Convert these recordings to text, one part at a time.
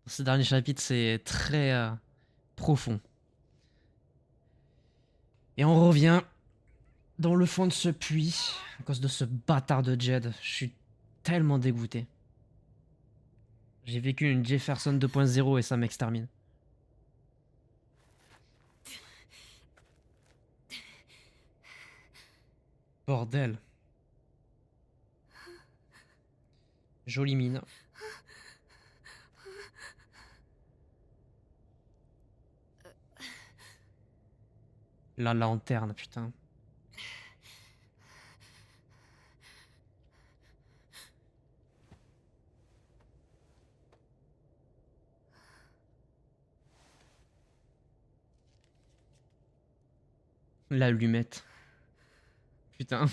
Ce dernier chapitre, c'est très profond. Et on revient dans le fond de ce puits à cause de ce bâtard de Jed. Je suis tellement dégoûté. J'ai vécu une Jefferson 2.0 et ça m'extermine. Bordel. Jolie mine. La lanterne, putain. L'allumette. Putain.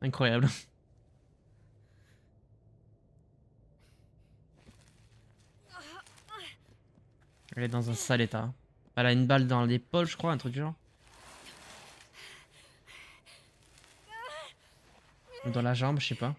Incroyable. Elle est dans un sale état. Elle a une balle dans l'épaule, je crois, un truc du genre. Ou dans la jambe, je sais pas.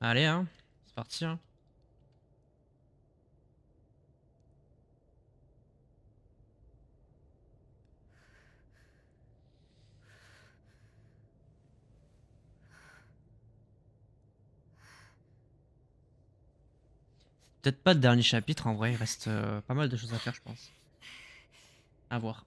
Allez, hein. C'est parti, hein. Peut-être pas le dernier chapitre, en vrai. Il reste pas mal de choses à faire, je pense. À voir.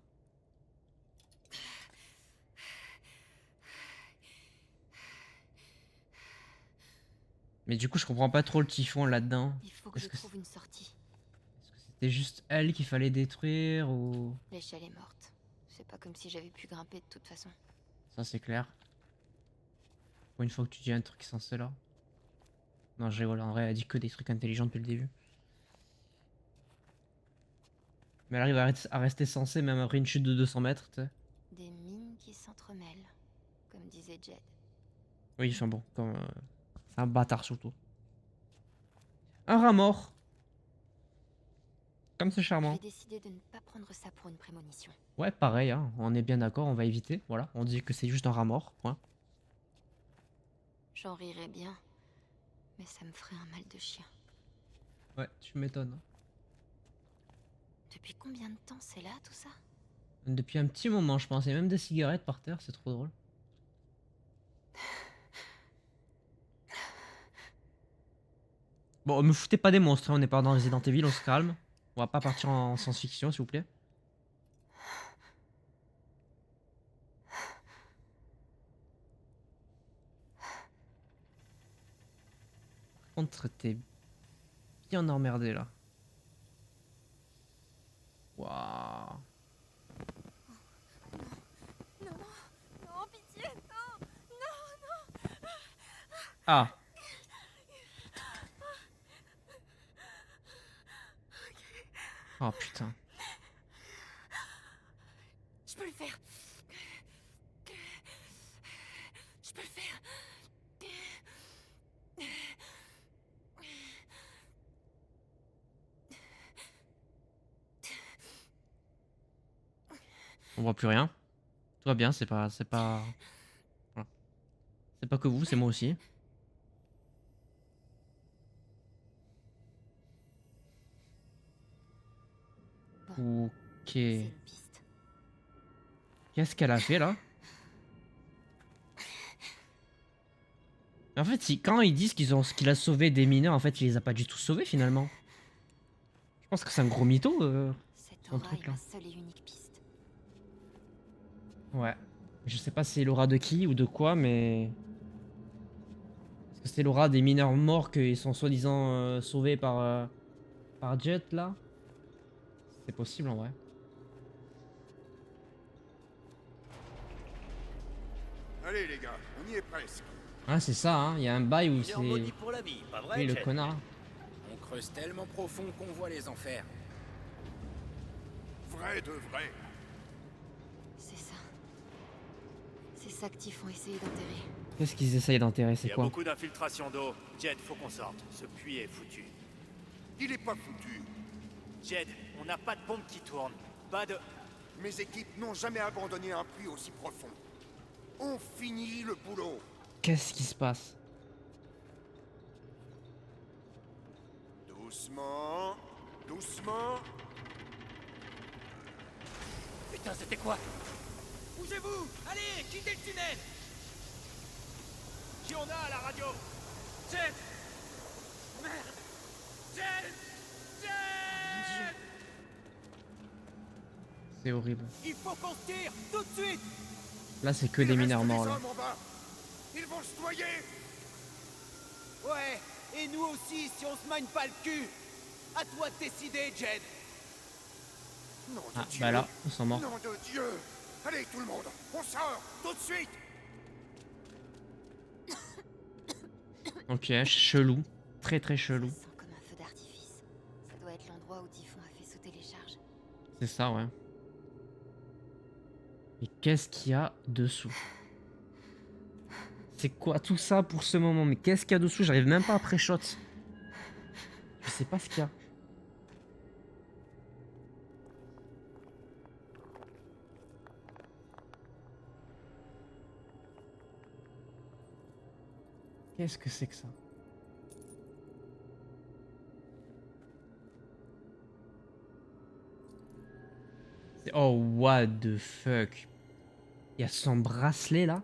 Mais du coup, je comprends pas trop le typhon là-dedans. Il faut que je Est-ce que trouve une sortie. c'était juste elle qu'il fallait détruire ou... L'échelle est morte. C'est pas comme si j'avais pu grimper de toute façon. Ça, c'est clair. Pour une fois que tu dis un truc censé là. Non, je rigole. En vrai, elle a dit que des trucs intelligents depuis le début. Mais elle arrive à rester sensée même après une chute de 200 mètres, tu sais. Des mines qui s'entremêlent, comme disait Jed. Oui, enfin bon, comme... c'est un bâtard surtout. Un rat mort. Comme c'est J'ai charmant. décidé de ne pas prendre ça pour une prémonition. Ouais, pareil, hein. On est bien d'accord, on va éviter. Voilà, on dit que c'est juste un rat mort. Point. J'en rirais bien, mais ça me ferait un mal de chien. Ouais, tu m'étonnes. Depuis combien de temps c'est là, tout ça? Depuis un petit moment, je pense. Il y a même des cigarettes par terre, c'est trop drôle. Bon, me foutez pas des monstres, hein. On n'est pas dans Resident Evil, on se calme. On va pas partir en science-fiction, s'il vous plaît. Par contre, t'es bien emmerdé là. Waouh. Non, non, pitié, non. Ah, oh putain. Je peux le faire. Je peux le faire. On voit plus rien. Tout va bien, c'est pas. Voilà. C'est pas que vous, c'est moi aussi. Bon, Ok. c'est une piste. Qu'est-ce qu'elle a fait là? En fait, si, quand ils disent qu'il a sauvé des mineurs, en fait, il les a pas du tout sauvés finalement. Je pense que c'est un gros mytho, Cette son aura truc est là. ma seule et unique piste. Ouais. Je sais pas si c'est l'aura de qui ou de quoi, mais. Est-ce que c'est l'aura des mineurs morts qu'ils sont soi-disant sauvés par Jet là? C'est possible en vrai. Allez les gars, on y est presque. Ah, c'est ça, hein. Il y a un bail où Mineur c'est. maudit pour la vie, pas Oui, vrai, le Jet? connard. On creuse tellement profond qu'on voit les enfers. Vrai de vrai. C'est ça. C'est ça que Typhon essayait d'enterrer. Qu'est-ce qu'ils essayent d'enterrer? Il C'est y a quoi? beaucoup d'infiltration d'eau. Jed, faut qu'on sorte. Ce puits est foutu. Il est pas foutu. Jed, on n'a pas de pompe qui tourne. Pas de... Mes équipes n'ont jamais abandonné un puits aussi profond. On finit le boulot. Qu'est-ce qui se passe? Doucement. Doucement. Putain, c'était quoi? Bougez-vous! Allez, quittez le tunnel! Qui on a à la radio? Jed! Merde! Jed! Jed! C'est horrible. Il faut qu'on se tire! Tout de suite! Là, c'est que Il des reste mineurs des morts là. hommes en bas. Ils vont se noyer. Ouais, et nous aussi si on se magne pas le cul. À toi de décider, Jed. Nom de Ah, Dieu. bah là, ils sont morts. Nom de Dieu. Allez, tout le monde. On sort. Tout de suite. Ok, chelou. Très très chelou. Ça sent comme un feu d'artifice. Ça doit être l'endroit où Typhon a fait sauter les charges. C'est ça, ouais. Mais qu'est-ce qu'il y a dessous? C'est quoi tout ça pour ce moment? Mais qu'est-ce qu'il y a dessous? J'arrive même pas à pré-shot. Je sais pas ce qu'il y a. Qu'est-ce que c'est que ça? Oh, what the fuck? Il y a son bracelet là?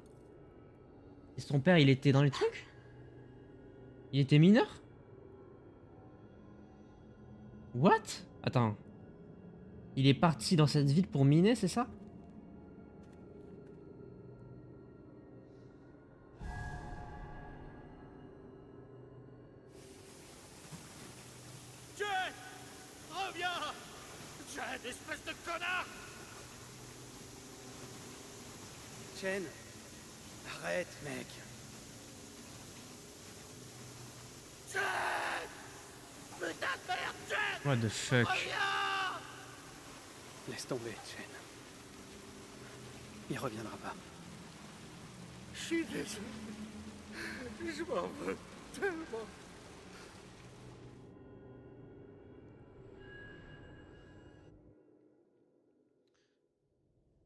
Et son père, il était dans les trucs? Il était mineur? What? Attends. Il est parti dans cette ville pour miner, c'est ça? Jed! Reviens! Jed, espèce de connard! Chen, arrête, mec. Jed! Putain de merde, Jed! What the fuck? Reviens! Laisse tomber, Chen. Il reviendra pas. Je suis désolé. Je m'en veux tellement.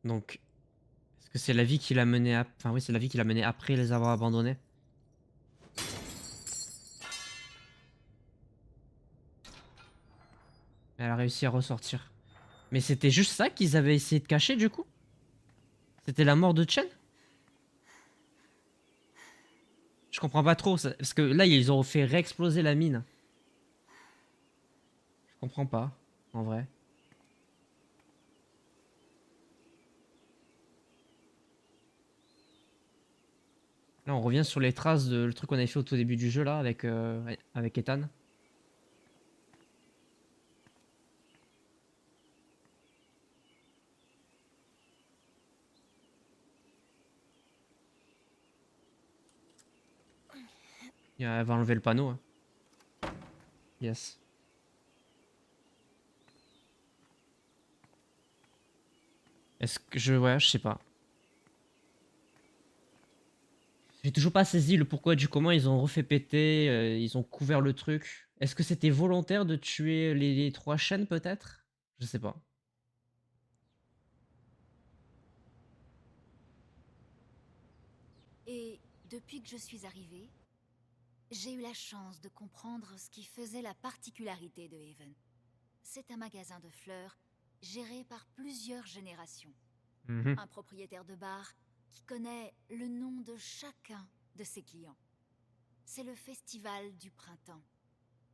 Donc, est-ce que c'est la vie qui l'a mené à... Enfin oui, c'est la vie qui l'a mené après les avoir abandonnés. Elle a réussi à ressortir. Mais c'était juste ça qu'ils avaient essayé de cacher du coup? C'était la mort de Chen? Je comprends pas trop, parce que là ils ont fait réexploser la mine. Je comprends pas, en vrai. Là on revient sur les traces de le truc qu'on avait fait au tout début du jeu là avec Ethan. Elle va enlever le panneau. Hein. Yes. Est-ce que je... Ouais, je sais pas. J'ai toujours pas saisi le pourquoi du comment ils ont refait péter, ils ont couvert le truc. Est-ce que c'était volontaire de tuer les trois chaînes peut-être? Je sais pas. Et depuis que je suis arrivée, j'ai eu la chance de comprendre ce qui faisait la particularité de Haven. C'est un magasin de fleurs géré par plusieurs générations. Mhm. Un propriétaire de bar qui connaît le nom de chacun de ses clients. C'est le festival du printemps,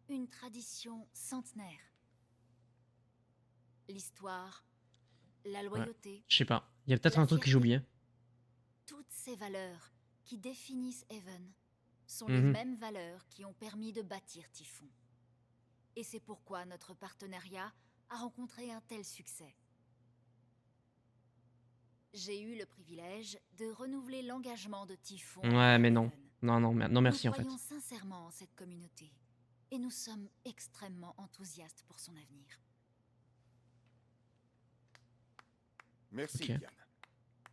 une tradition centenaire. L'histoire, la loyauté, Je sais pas. Il y a peut-être La un truc que j'ai fierté. oublié. toutes ces valeurs qui définissent Haven sont Mhm. les mêmes valeurs qui ont permis de bâtir Typhon. Et c'est pourquoi notre partenariat a rencontré un tel succès. J'ai eu le privilège de renouveler l'engagement de Typhon. Ouais, envers mais non. Haven. Non, non, non merci Nous en fait. croyons sincèrement en cette communauté et nous sommes extrêmement enthousiastes pour son avenir. Merci, Ok. Yann.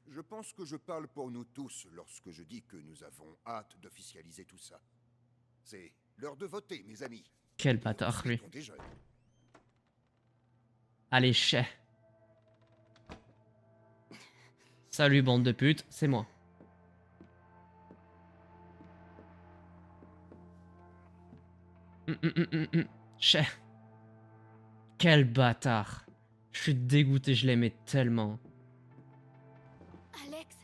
Je pense que je parle pour nous tous lorsque je dis que nous avons hâte d'officialiser tout ça. C'est l'heure de voter, mes amis. Quel Et bâtard, lui. ensuite, on déjeune. Allez, chais. Salut, bande de putes, c'est moi. Chais. Quel bâtard. Je suis dégoûté, je l'aimais tellement. Alex!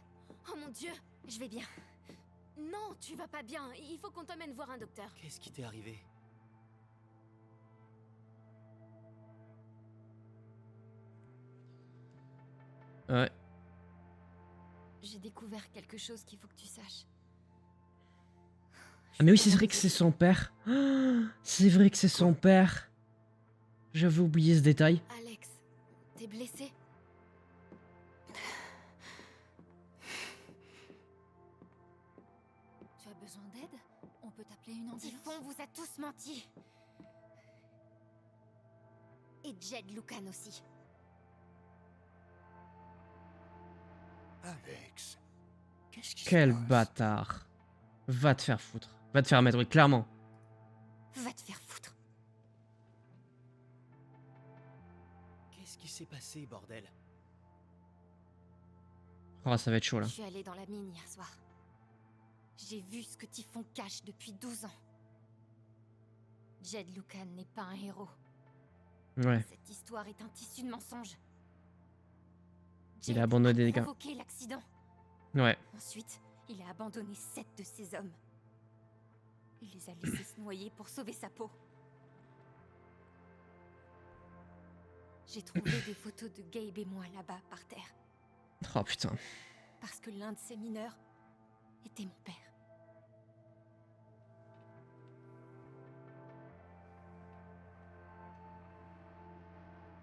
Oh mon Dieu! Je vais bien. Non, tu vas pas bien. Il faut qu'on t'emmène voir un docteur. Qu'est-ce qui t'est arrivé? Ouais. J'ai découvert quelque chose qu'il faut que tu saches. Ah mais oui, c'est vrai que c'est son père. Ah, c'est vrai que c'est son père. J'avais oublié ce détail. Alex, t'es blessé? Tu as besoin d'aide? On peut t'appeler une ambulance? Typhon vous a tous menti. Et Jed Lucan aussi. Alex, qu'est-ce qui se Quel passe? bâtard. Va te faire foutre. Va te faire mettre, oui, clairement. Va te faire foutre. Qu'est-ce qui s'est passé, bordel? Oh, ça va être chaud là. Je suis allée dans la mine hier soir. J'ai vu ce que Typhon cache depuis 12 ans. Jed Lucan n'est pas un héros. Ouais. Cette histoire est un tissu de mensonges. Il Jed a abandonné des gars. provoqué l'accident. Ouais. Ensuite, il a abandonné 7 de ses hommes. Il les a laissés se noyer pour sauver sa peau. J'ai trouvé des photos de Gabe et moi là-bas par terre. Oh putain. Parce que l'un de ces mineurs était mon père.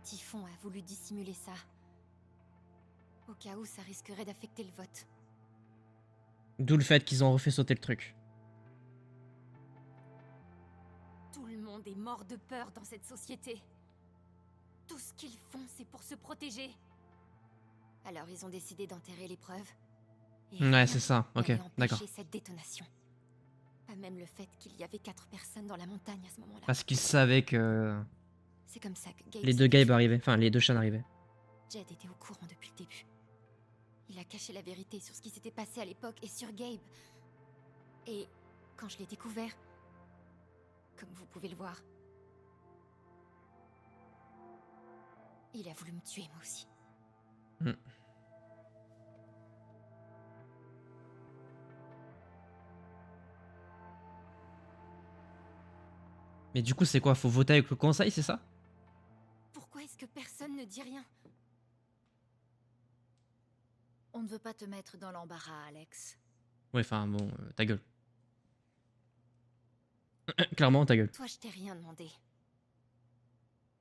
Typhon a voulu dissimuler ça. Au cas où ça risquerait d'affecter le vote. D'où le fait qu'ils ont refait sauter le truc. Tout le monde est mort de peur dans cette société. Tout ce qu'ils font, c'est pour se protéger. Alors ils ont décidé d'enterrer les preuves. Et Ouais, rien c'est ça. Ok, n'allait empêcher d'accord. cette détonation. Pas même le fait qu'il y avait 4 personnes dans la montagne à ce moment-là. Parce qu'ils savaient que C'est comme ça que Gabe les s'est deux Gabe tué. arrivaient. Enfin, les deux Shan arrivaient. Jed était au courant depuis le début. Il a caché la vérité sur ce qui s'était passé à l'époque et sur Gabe. Et quand je l'ai découvert, comme vous pouvez le voir, il a voulu me tuer moi aussi. Mais du coup, c'est quoi? Faut voter avec le conseil, c'est ça? Pourquoi est-ce que personne ne dit rien? On ne veut pas te mettre dans l'embarras, Alex. Ouais, enfin bon, ta gueule. Clairement, ta gueule. Toi, je t'ai rien demandé.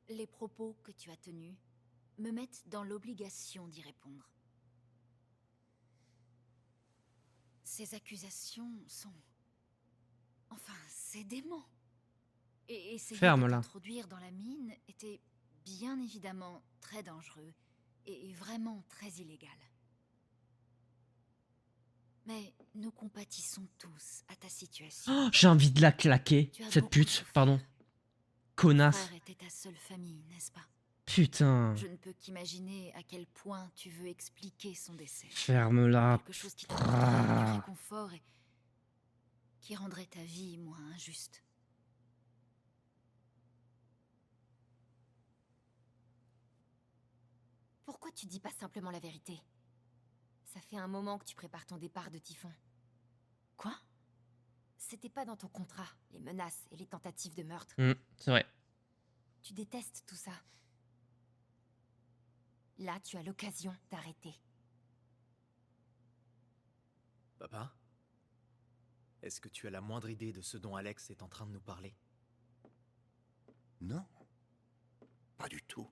Les propos que tu as tenus me mettent dans l'obligation d'y répondre. Ces accusations sont... Enfin, c'est dément. Et essayer de Ferme-la. t'introduire dans la mine était bien évidemment très dangereux et vraiment très illégal. Mais nous compatissons tous à ta situation. Oh, j'ai envie de la claquer, Tu as cette beaucoup pute. souffert. Pardon. Ton Connasse. frère était ta seule famille, n'est-ce pas? Putain. Je ne peux qu'imaginer à quel point tu veux expliquer son décès. Ferme-la. Quelque chose qui te donnerait Ah. du réconfort et qui rendrait ta vie moins injuste. Pourquoi tu dis pas simplement la vérité? Ça fait un moment que tu prépares ton départ de Typhon. Quoi? C'était pas dans ton contrat, les menaces et les tentatives de meurtre. C'est vrai. Tu détestes tout ça. Là, tu as l'occasion d'arrêter. Papa? Est-ce que tu as la moindre idée de ce dont Alex est en train de nous parler? Non, pas du tout.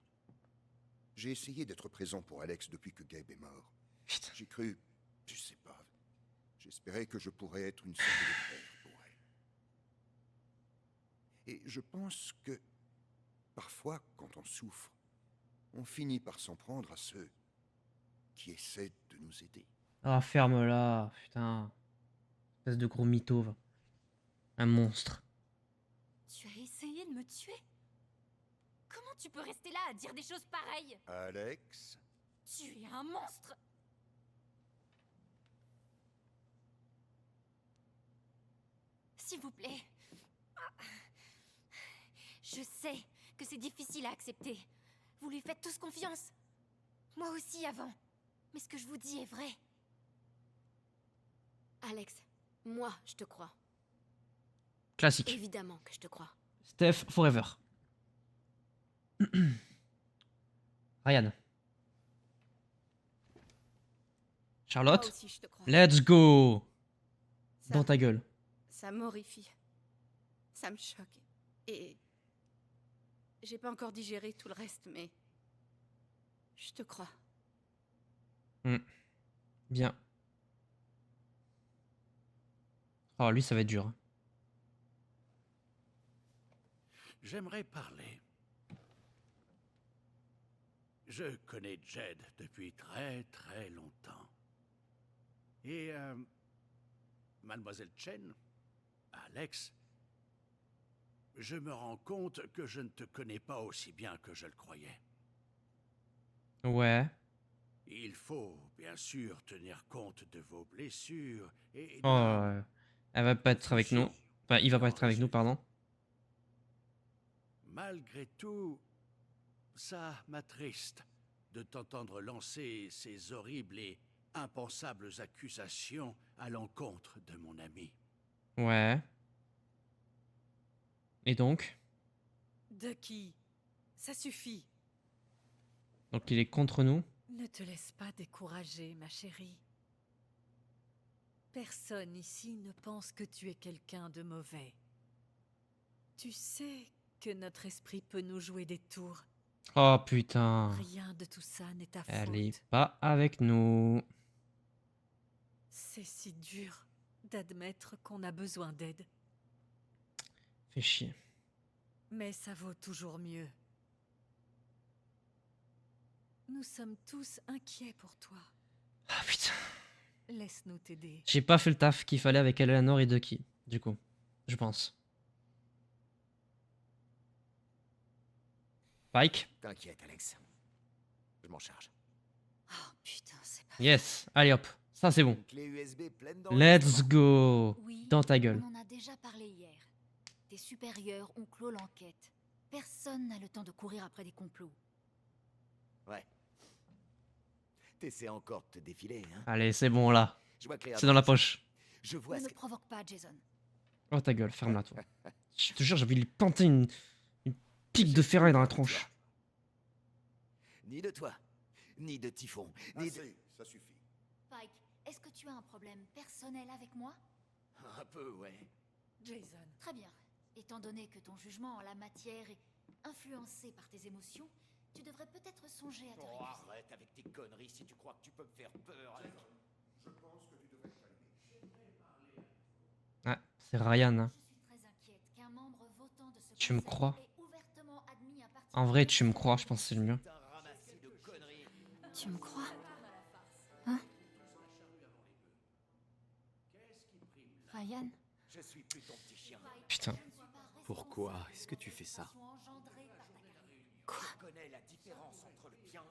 J'ai essayé d'être présent pour Alex depuis que Gabe est mort. Putain. J'ai cru, je sais pas, j'espérais que je pourrais être une sorte de père pour elle. Et je pense que, parfois, quand on souffre, on finit par s'en prendre à ceux qui essaie de nous aider. Ah, ferme-la, putain. Espèce de gros mytho, va. Un monstre. Tu as essayé de me tuer? Comment tu peux rester là à dire des choses pareilles? Alex, Tu es un monstre! S'il vous plaît. Je sais que c'est difficile à accepter. Vous lui faites tous confiance. Moi aussi avant. Mais ce que je vous dis est vrai. Alex, moi, je te crois. Classique. Évidemment que je te crois. Steph forever. Ryan. Moi Charlotte. aussi, je te crois. Let's go. Ça- Dans ta gueule. Ça m'horrifie. Ça me choque. Et... j'ai pas encore digéré tout le reste, mais... je te crois. Bien. Oh, lui, ça va être dur. Hein. J'aimerais parler. Je connais Jed depuis très très longtemps. Et Mademoiselle Chen, Alex, je me rends compte que je ne te connais pas aussi bien que je le croyais. Ouais. Il faut bien sûr tenir compte de vos blessures et de Oh, elle va pas être avec nous. Enfin, il va pas être avec nous, pardon. Malgré tout, ça m'attriste de t'entendre lancer ces horribles et impensables accusations à l'encontre de mon ami. Ouais. Et donc? Ducky, ça suffit. Donc il est contre nous. Ne te laisse pas décourager, ma chérie. Personne ici ne pense que tu es quelqu'un de mauvais. Tu sais que notre esprit peut nous jouer des tours. Oh putain. Rien de tout ça n'est ta Elle faute. est pas avec nous. C'est si dur d'admettre qu'on a besoin d'aide. Fais chier. Mais ça vaut toujours mieux. Nous sommes tous inquiets pour toi. Ah putain. Laisse-nous t'aider. J'ai pas fait le taf qu'il fallait avec Eleanor et Ducky, du coup. Je pense. Pike. T'inquiète, Alex. Je m'en charge. Oh putain, c'est pas... Yes. Allez hop. Ça c'est bon. Une clé USB pleine Let's go. Oui, Dans ta gueule. on en a déjà parlé hier. Tes supérieurs ont clos l'enquête. Personne n'a le temps de courir après des complots. Ouais. T'essaies encore de te défiler, hein? Allez, c'est bon là. Je vois clair. C'est dans la poche. Je vois Ne ce me que... provoque pas, Jason. Oh ta gueule, ferme-la toi. Je te jure, j'ai envie de lui planter une pique de ferraille dans la tronche. Ni de toi, ni de Typhon, ni de... Assez, ça suffit. Pike, est-ce que tu as un problème personnel avec moi? Un peu, ouais. Jason, Très bien. Étant donné que ton jugement en la matière est influencé par tes émotions, tu devrais peut-être songer à te Oh, réviser. arrête avec tes conneries si tu crois que tu peux me faire peur avec... Je pense que tu devrais te calmer. Ah, c'est Ryan. Hein. Je suis très inquiète qu'un membre votant de ce Tu me conseil crois? ait ouvertement admis un parti En vrai, tu me crois, je pense que c'est le mieux. Putain, ramassis de conneries. Tu me crois? Ryan, Je suis plus ton petit chien. Putain. Pourquoi est-ce que tu fais ça? Je connais la différence entre le bien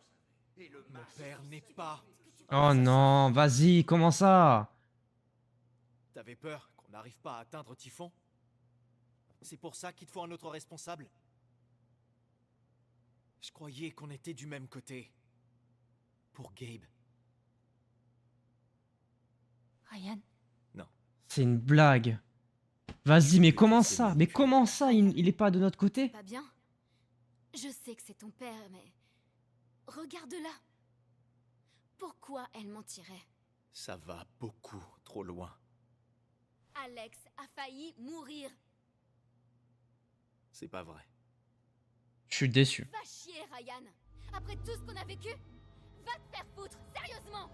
et le Mon mal. père n'est pas... Oh non, vas-y, comment ça? T'avais peur qu'on n'arrive pas à atteindre Typhon? C'est pour ça qu'il te faut un autre responsable? Je croyais qu'on était du même côté. Pour Gabe. Ryan, Non. C'est une blague. Vas-y, mais comment ça? Mais comment ça, il est pas de notre côté? pas bien? Je sais que c'est ton père, mais... regarde-la. Pourquoi elle mentirait? Ça va beaucoup trop loin. Alex a failli mourir. C'est pas vrai. Je suis déçu. Va chier, Ryan. Après tout ce qu'on a vécu, va te faire foutre, sérieusement.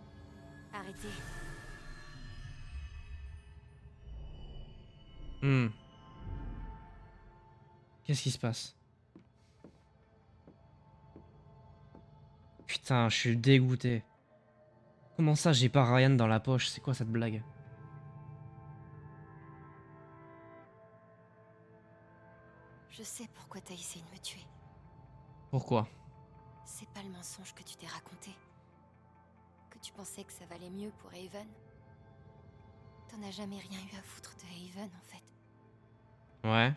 Arrêtez. Hmm. Qu'est-ce qui se passe? Putain, je suis dégoûté. Comment ça, j'ai pas Ryan dans la poche? C'est quoi cette blague? Je sais pourquoi t'as essayé de me tuer. Pourquoi? C'est pas le mensonge que tu t'es raconté. Que tu pensais que ça valait mieux pour Haven. T'en as jamais rien eu à foutre de Haven, en fait. Ouais.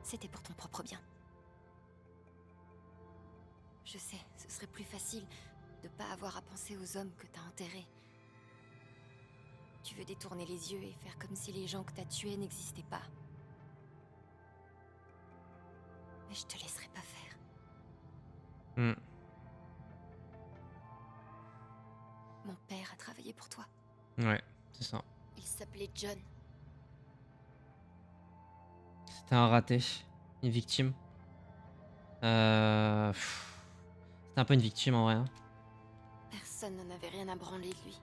C'était pour ton propre bien. Je sais, ce serait plus facile de pas avoir à penser aux hommes que t'as enterrés. Tu veux détourner les yeux et faire comme si les gens que t'as tués n'existaient pas. Mais je te laisserai pas faire. Hmm. Mon père a travaillé pour toi. Ouais, c'est ça. Il s'appelait John. C'était un raté. Une victime. C'était un peu une victime en vrai, hein. Personne n'en avait rien à branler de lui.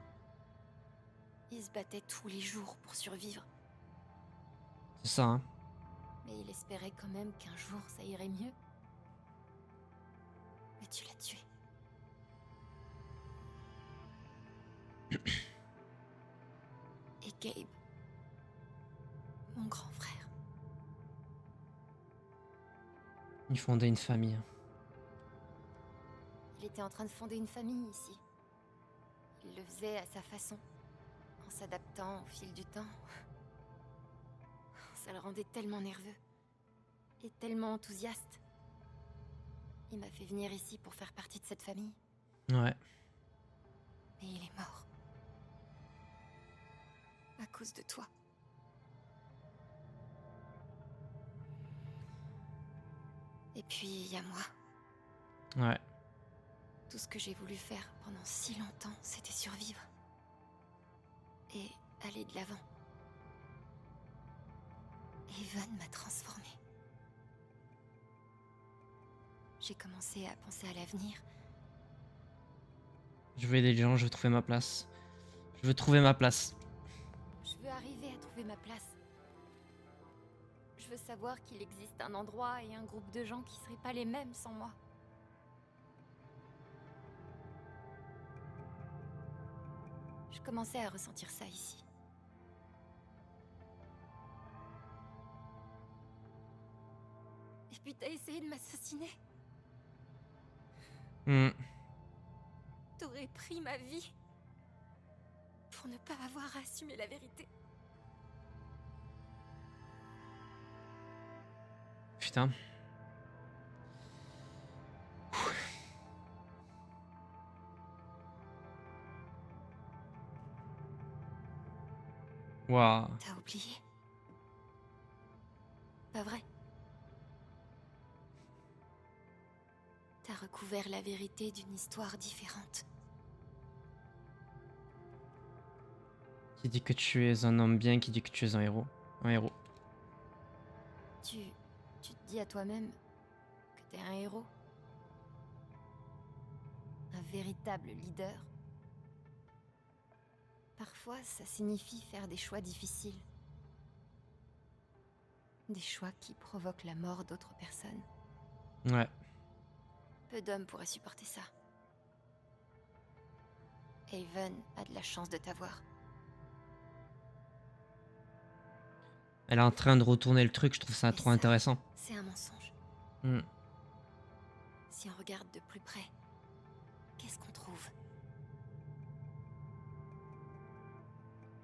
Il se battait tous les jours pour survivre. C'est ça, hein. Mais il espérait quand même qu'un jour ça irait mieux. Mais tu l'as tué. Et Gabe, mon grand frère. Il fondait une famille. Il était en train de fonder une famille ici. Il le faisait à sa façon, en s'adaptant au fil du temps. Ça le rendait tellement nerveux et tellement enthousiaste. Il m'a fait venir ici pour faire partie de cette famille. Ouais. Mais il est mort. À cause de toi. Et puis, il y a moi. Ouais. Tout ce que j'ai voulu faire pendant si longtemps, c'était survivre. Et aller de l'avant. Haven m'a transformée. J'ai commencé à penser à l'avenir. Je veux aider les gens, je veux trouver ma place. Je veux trouver ma place. Je veux arriver à trouver ma place. Je veux savoir qu'il existe un endroit et un groupe de gens qui seraient pas les mêmes sans moi. Je commençais à ressentir ça ici. Et puis t'as essayé de m'assassiner. Hmm. T'aurais pris ma vie pour ne pas avoir à assumer la vérité. Putain. Waouh. T'as oublié? Pas vrai? T'as recouvert la vérité d'une histoire différente. Qui dit que tu es un homme bien, qui dit que tu es un héros. Un héros. Tu te dis à toi-même que t'es un héros? Un véritable leader? Parfois, ça signifie faire des choix difficiles. Des choix qui provoquent la mort d'autres personnes. Ouais. Peu d'hommes pourraient supporter ça. Haven a de la chance de t'avoir. Elle est en train de retourner le truc, je trouve ça Mais trop ça, intéressant. C'est un mensonge. Hmm. Si on regarde de plus près, qu'est-ce qu'on trouve?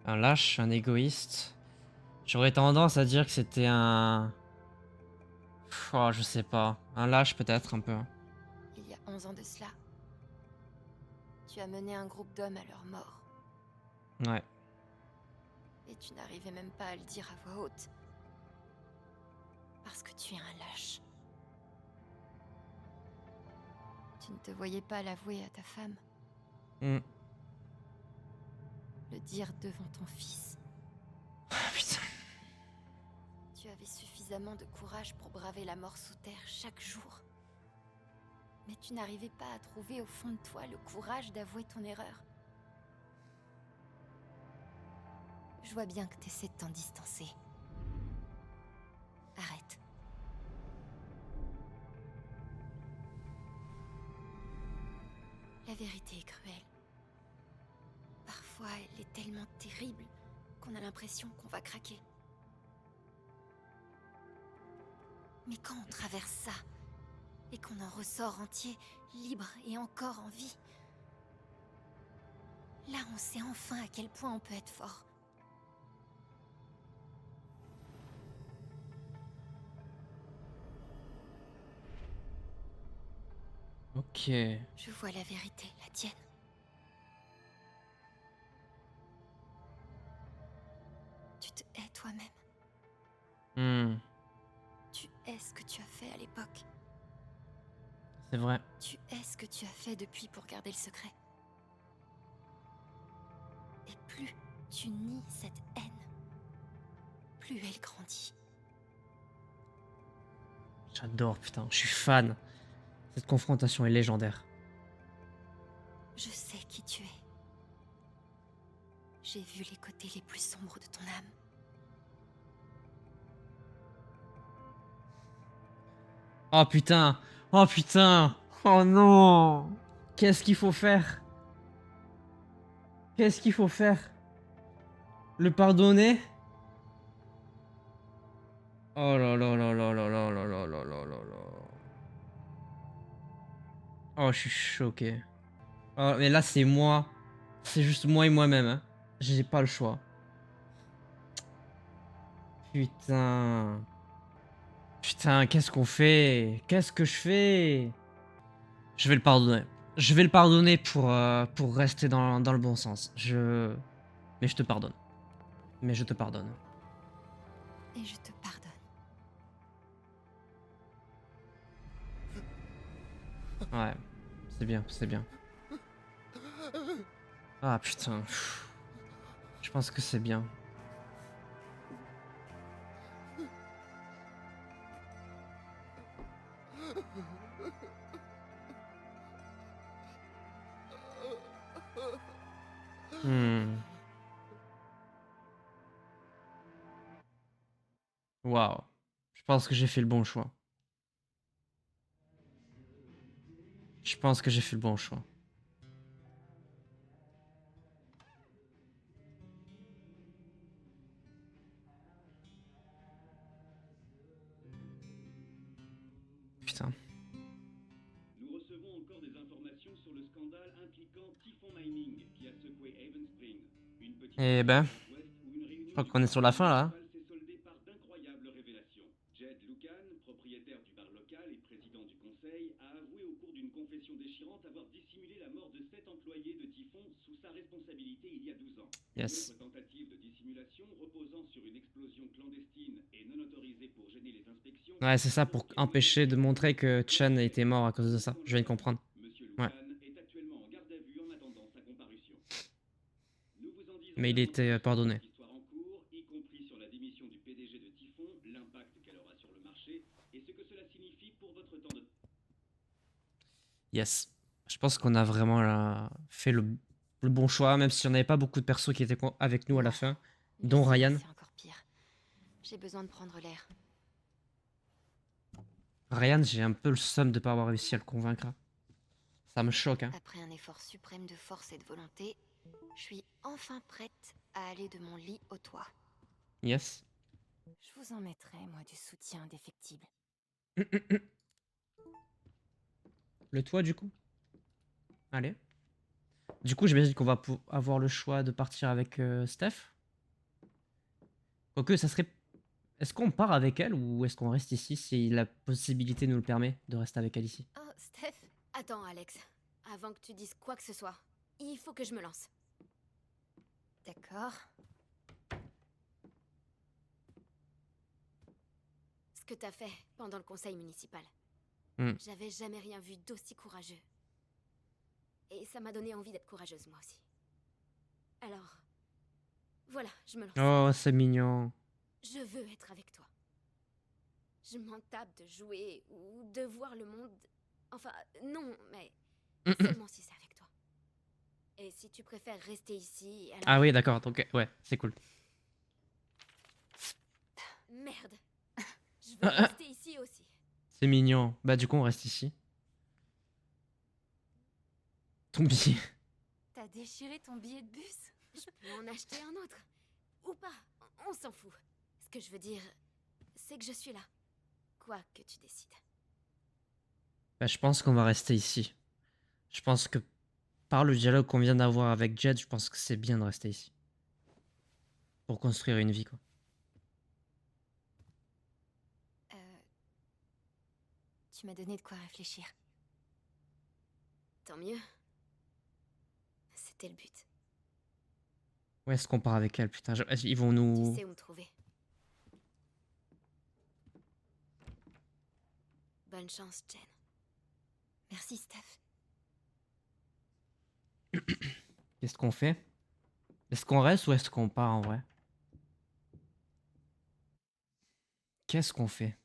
Un lâche, un égoïste. J'aurais tendance à dire que c'était un... Oh, je sais pas. Un lâche peut-être un peu. Il y a 11 ans de cela, tu as mené un groupe d'hommes à leur mort. Ouais. Et tu n'arrivais même pas à le dire à voix haute. Parce que tu es un lâche. Tu ne te voyais pas l'avouer à ta femme. Hmm. Le dire devant ton fils. Ah, putain. Tu avais suffisamment de courage pour braver la mort sous terre chaque jour. Mais tu n'arrivais pas à trouver au fond de toi le courage d'avouer ton erreur. Je vois bien que t'essaies de t'en distancer. Arrête. La vérité est cruelle. l'impression qu'on va craquer. Mais quand on traverse ça, et qu'on en ressort entier, libre et encore en vie, là on sait enfin à quel point on peut être fort. Ok. Je vois la vérité, la tienne. Tu te hais toi-même. Hmm, Tu hais ce que tu as fait à l'époque. c'est vrai. Tu hais ce que tu as fait depuis pour garder le secret. Et plus tu nies cette haine, plus elle grandit. J'adore, putain. Je suis fan. Cette confrontation est légendaire. Je sais qui tu es. J'ai vu les côtés les plus sombres de ton âme. Oh putain. Oh putain. Oh non. Qu'est-ce qu'il faut faire? Qu'est-ce qu'il faut faire? Le pardonner? Oh là là là là là là là là là là là là. Oh, je suis choqué. Oh, mais là, c'est moi. C'est juste moi et moi-même. Hein. J'ai pas le choix. Putain. Putain, qu'est-ce qu'on fait? Qu'est-ce que je fais? Je vais le pardonner. Je vais le pardonner pour rester dans le bon sens. Mais je te pardonne. Mais je te pardonne. Et je te pardonne. Ouais. C'est bien, c'est bien. Ah putain. Pff. Je pense que c'est bien. Hmm. Waouh. Je pense que j'ai fait le bon choix. Je pense que j'ai fait le bon choix. Putain. Nous recevons encore des informations sur le scandale impliquant Typhon Mining qui a secoué Haven Spring. Une petite Eh ben, ouest où une réunion je crois qu'on est sur la fin là. s'est soldée par d'incroyables révélations. Jed Lucan, propriétaire du bar local et président du conseil, a avoué au cours d'une confession déchirante avoir dissimulé la mort de 7 employés de Typhon sous sa responsabilité il y a 12 ans. Yes. Une autre tentative de dissimulation reposant sur une explosion clandestine et non autorisée pour gêner les inspections. Ouais, c'est ça, pour empêcher de montrer que Chen était mort à cause de ça. Je viens de comprendre. Monsieur Ouais. Lucan est actuellement en garde à vue en attendant sa comparution. Nous vous en disons Mais il était davantage sur pardonné. cette histoire en cours, y compris sur la démission du PDG de Typhon, l'impact qu'elle aura sur le marché et ce que cela signifie pour votre temps de... Yes. Je pense qu'on a vraiment fait le bon choix, même si on n'avait pas beaucoup de persos qui étaient avec nous à la fin, dont Ici, Ryan. c'est encore pire. J'ai besoin de prendre l'air. Ryan, j'ai un peu le seum de pas avoir réussi à le convaincre. Ça me choque, hein. Après un effort suprême de force et de volonté, je suis enfin prête à aller de mon lit au toit. Yes. Je vous en mettrai, moi, du soutien indéfectible. Le toit, du coup. Allez. Du coup, j'imagine qu'on va avoir le choix de partir avec Steph. Quoique, ça serait... Est-ce qu'on part avec elle ou est-ce qu'on reste ici si la possibilité nous le permet de rester avec elle ici? Oh, Steph. Attends, Alex. Avant que tu dises quoi que ce soit, il faut que je me lance. D'accord. Ce que t'as fait pendant le conseil municipal. Hmm. J'avais jamais rien vu d'aussi courageux. Et ça m'a donné envie d'être courageuse, moi aussi. Alors, voilà, je me lance. Oh, c'est mignon. Je veux être avec toi. Je m'en tape de jouer ou de voir le monde... Enfin, non, mais seulement si c'est avec toi. Et si tu préfères rester ici... Alors... Ah oui, d'accord. Donc, ouais, c'est cool. Merde. Je veux rester ici aussi. C'est mignon. Bah, du coup, on reste ici. Ton billet. T'as déchiré ton billet de bus? Je peux en acheter un autre. Ou pas, on s'en fout. Ce que je veux dire, c'est que je suis là. Quoi que tu décides. Bah, je pense qu'on va rester ici. Je pense que par le dialogue qu'on vient d'avoir avec Jed, je pense que c'est bien de rester ici. Pour construire une vie, quoi. Tu m'as donné de quoi réfléchir. Tant mieux. C'était le but. Où est-ce qu'on part avec elle, putain? Ils vont Tu nous... sais où me trouver. Bonne chance, Jen. Merci, Steph. Qu'est-ce qu'on fait? Est-ce qu'on reste ou est-ce qu'on part en vrai? Qu'est-ce qu'on fait?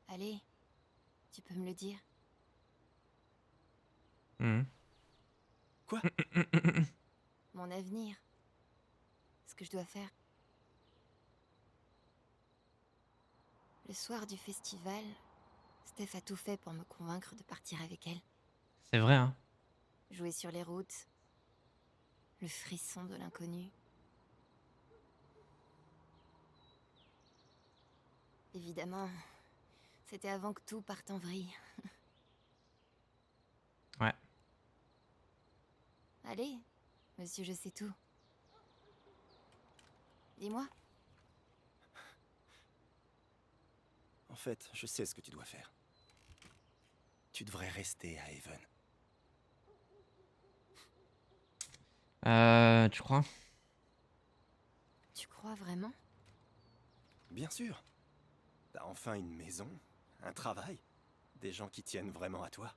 Allez, tu peux me le dire. Mhm. Quoi? Mon avenir. Ce que je dois faire. Le soir du festival, Steph a tout fait pour me convaincre de partir avec elle. C'est vrai, hein? Jouer sur les routes. Le frisson de l'inconnu. Évidemment, c'était avant que tout parte en vrille. Ouais. Allez, monsieur, je sais tout. Dis-moi. En fait, je sais ce que tu dois faire. Tu devrais rester à Haven. Tu crois? Tu crois vraiment? Bien sûr. T'as enfin une maison, un travail, des gens qui tiennent vraiment à toi.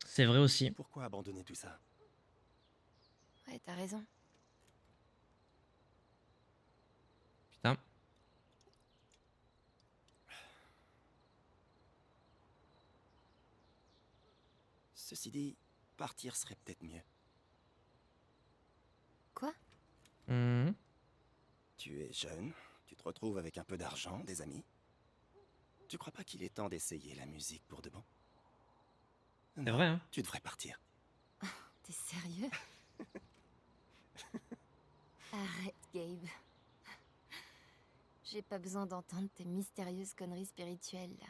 C'est vrai aussi. Pourquoi abandonner tout ça? Ouais, t'as raison. Putain. Ceci dit, partir serait peut-être mieux. Quoi? Mhm. Tu es jeune, tu te retrouves avec un peu d'argent, des amis. Tu crois pas qu'il est temps d'essayer la musique pour de bon? C'est vrai, hein? Tu devrais partir. T'es sérieux? Arrête, Gabe. J'ai pas besoin d'entendre tes mystérieuses conneries spirituelles, là.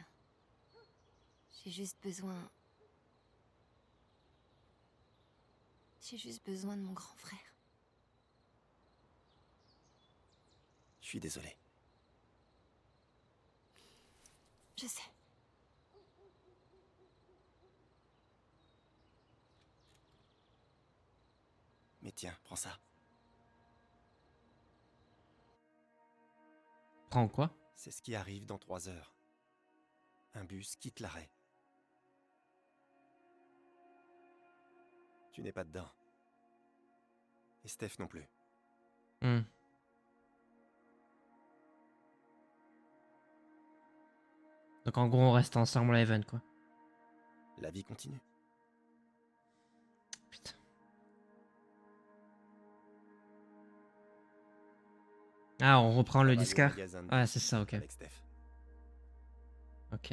J'ai juste besoin... J'ai juste besoin de mon grand frère. Je suis désolé. Je sais. Mais tiens, prends ça. Prends quoi? C'est ce qui arrive dans 3 heures. Un bus quitte l'arrêt. Tu n'es pas dedans. Et Steph non plus. Hmm. Donc en gros, on reste ensemble à Haven, quoi. La vie continue. Putain. Ah, on reprend le Travaille au disquaire? magasin de Ouais, disques c'est ça, ok. avec Steph. Ok.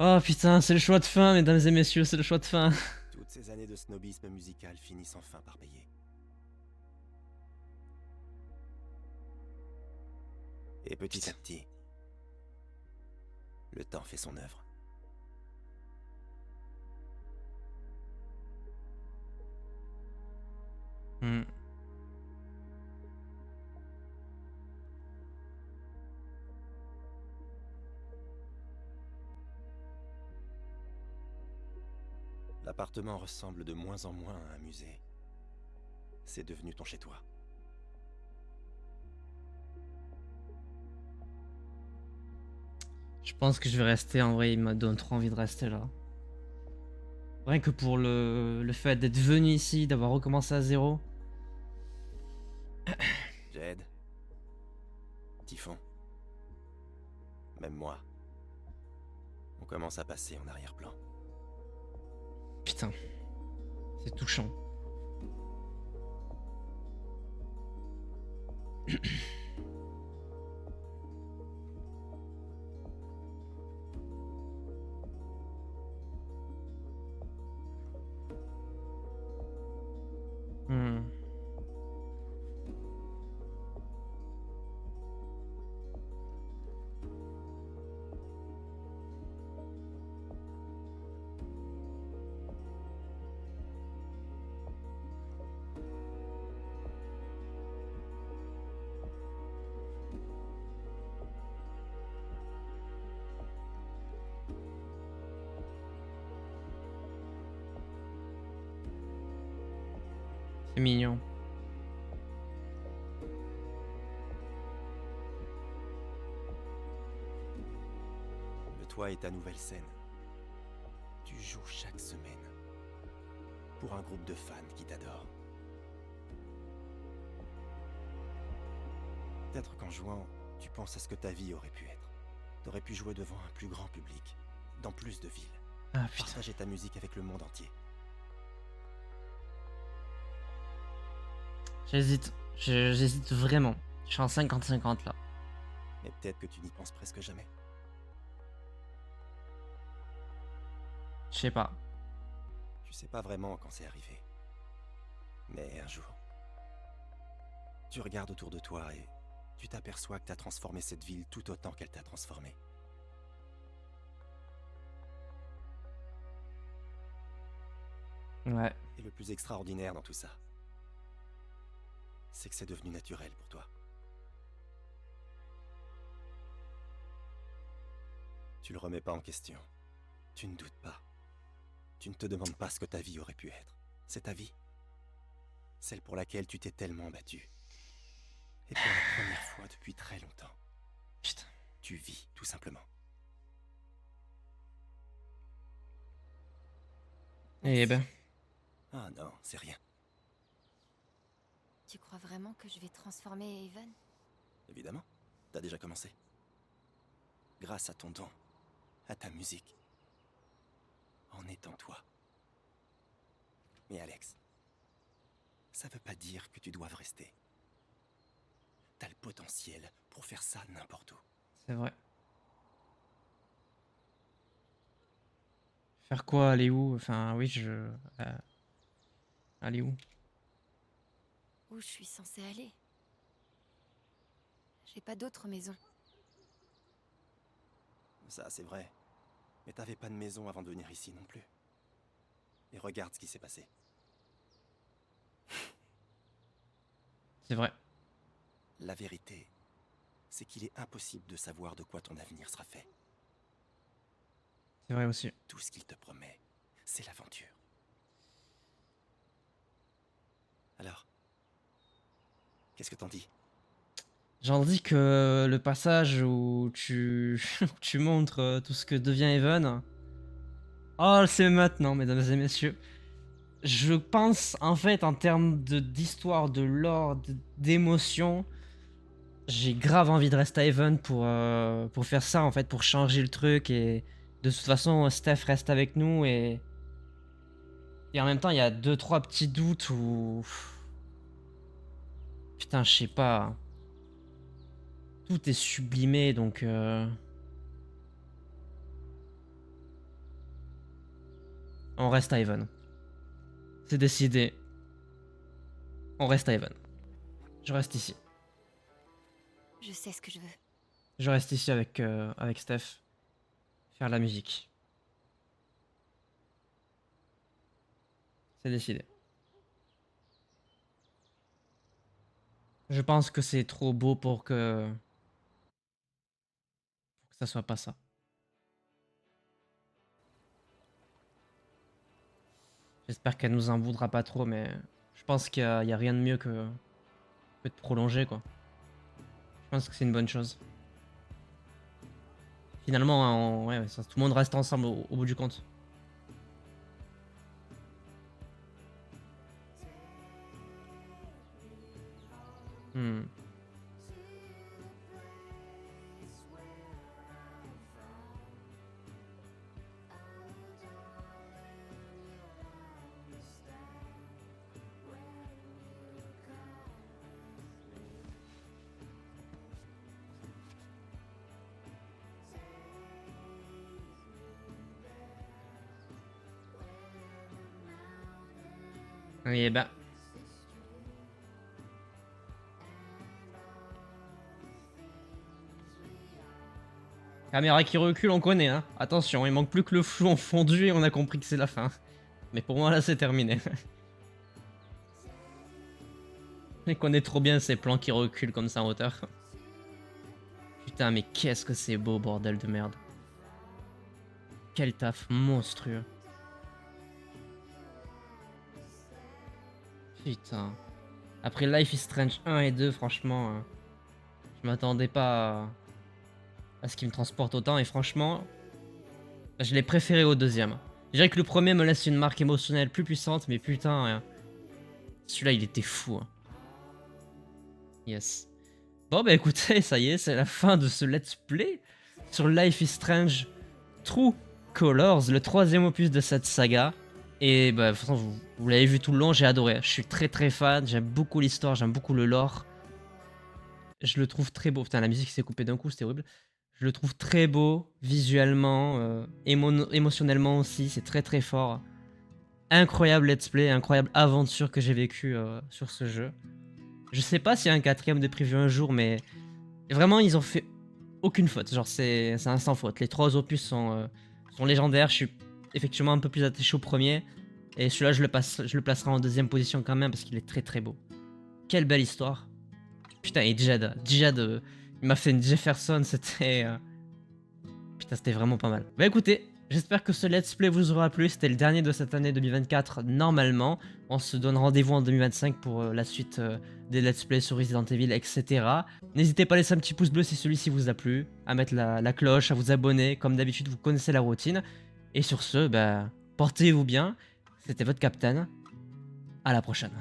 Oh putain, c'est le choix de fin, mesdames et messieurs, c'est le choix de fin. Toutes ces années de snobisme musical finissent enfin par payer. Et petit à petit, le temps fait son œuvre. Hmm. L'appartement ressemble de moins en moins à un musée. C'est devenu ton chez-toi. Je pense que je vais rester, en vrai, il me donne trop envie de rester là. Rien que pour le fait d'être venu ici, d'avoir recommencé à zéro. Jed, Typhon, même moi, on commence à passer en arrière-plan. Putain, c'est touchant. Hmm. C'est mignon. Le toit est ta nouvelle scène. Tu joues chaque semaine. Pour un groupe de fans qui t'adorent. Peut-être qu'en jouant, tu penses à ce que ta vie aurait pu être. T'aurais pu jouer devant un plus grand public, dans plus de villes. Ah putain. Partager ta musique avec le monde entier. J'hésite vraiment. Je suis en 50-50 là. Mais peut-être que tu n'y penses presque jamais. Je sais pas. Tu sais pas vraiment quand c'est arrivé. Mais un jour, tu regardes autour de toi et tu t'aperçois que t'as transformé cette ville tout autant qu'elle t'a transformé. Ouais. Et le plus extraordinaire dans tout ça, c'est que c'est devenu naturel pour toi. Tu le remets pas en question. Tu ne doutes pas. Tu ne te demandes pas ce que ta vie aurait pu être. C'est ta vie. Celle pour laquelle tu t'es tellement battu. Et pour la première fois depuis très longtemps. Putain. Tu vis, tout simplement. Eh ben. Ah non, c'est rien. Tu crois vraiment que je vais transformer Haven? Évidemment, t'as déjà commencé. Grâce à ton don, à ta musique, en étant toi. Mais Alex, ça veut pas dire que tu doives rester. T'as le potentiel pour faire ça n'importe où. C'est vrai. Faire quoi? Aller où? Enfin, oui, aller où? Où je suis censée aller? J'ai pas d'autre maison. Ça, c'est vrai. Mais t'avais pas de maison avant de venir ici non plus. Et regarde ce qui s'est passé. C'est vrai. La vérité, c'est qu'il est impossible de savoir de quoi ton avenir sera fait. C'est vrai aussi. Tout ce qu'il te promet, c'est l'aventure. Alors, qu'est-ce que t'en dis? J'en dis que le passage où tu, tu montres tout ce que devient Haven. Oh, c'est maintenant, mesdames et messieurs. Je pense, en fait, en termes d'histoire, de lore, d'émotion, j'ai grave envie de rester à Haven pour faire ça, en fait, pour changer le truc. Et de toute façon, Steph reste avec nous. Et en même temps, il y a 2-3 petits doutes où... Putain, je sais pas. Tout est sublimé, donc... On reste à Haven. C'est décidé. On reste à Haven. Je reste ici. Je sais ce que je veux. Je reste ici avec Steph. Faire la musique. C'est décidé. Je pense que c'est trop beau pour que ça soit pas ça. J'espère qu'elle nous en voudra pas trop, mais je pense qu'il y a rien de mieux que de prolonger, quoi. Je pense que c'est une bonne chose. Finalement, ouais, tout le monde reste ensemble au bout du compte. Hmm. Et ben. Caméra qui recule, on connaît, hein. Attention, il manque plus que le flou en fondu et on a compris que c'est la fin. Mais pour moi, là, c'est terminé. On connaît trop bien ces plans qui reculent comme ça en hauteur. Putain, mais qu'est-ce que c'est beau, bordel de merde. Quel taf monstrueux. Putain. Après Life is Strange 1 et 2, franchement, je m'attendais pas à ce qu'il me transporte autant. Et franchement, je l'ai préféré au deuxième. Je dirais que le premier me laisse une marque émotionnelle plus puissante, mais putain, celui-là, il était fou. Hein. Yes. Bon, bah écoutez, ça y est, c'est la fin de ce let's play sur Life is Strange True Colors, le 3e opus de cette saga. Et bah, de toute façon, vous l'avez vu tout le long, j'ai adoré. Je suis très très fan, j'aime beaucoup l'histoire, j'aime beaucoup le lore. Je le trouve très beau. Putain, la musique s'est coupée d'un coup, c'était horrible. Je le trouve très beau, visuellement, émotionnellement aussi, c'est très très fort. Incroyable let's play, incroyable aventure que j'ai vécue sur ce jeu. Je sais pas s'il y a un 4ème de prévu un jour, mais vraiment, ils ont fait aucune faute. Genre, c'est un sans faute. Les 3 opus sont légendaires. Je suis effectivement un peu plus attaché au premier. Et celui-là, je le placerai en 2e position quand même parce qu'il est très très beau. Quelle belle histoire. Putain, et Jed, il m'a fait une Jefferson, c'était... Putain, c'était vraiment pas mal. Bah écoutez, j'espère que ce let's play vous aura plu. C'était le dernier de cette année 2024, normalement. On se donne rendez-vous en 2025 pour la suite des let's play sur Resident Evil, etc. N'hésitez pas à laisser un petit pouce bleu si celui-ci vous a plu, à mettre la cloche, à vous abonner. Comme d'habitude, vous connaissez la routine. Et sur ce, bah, portez-vous bien. C'était votre Captain. À la prochaine.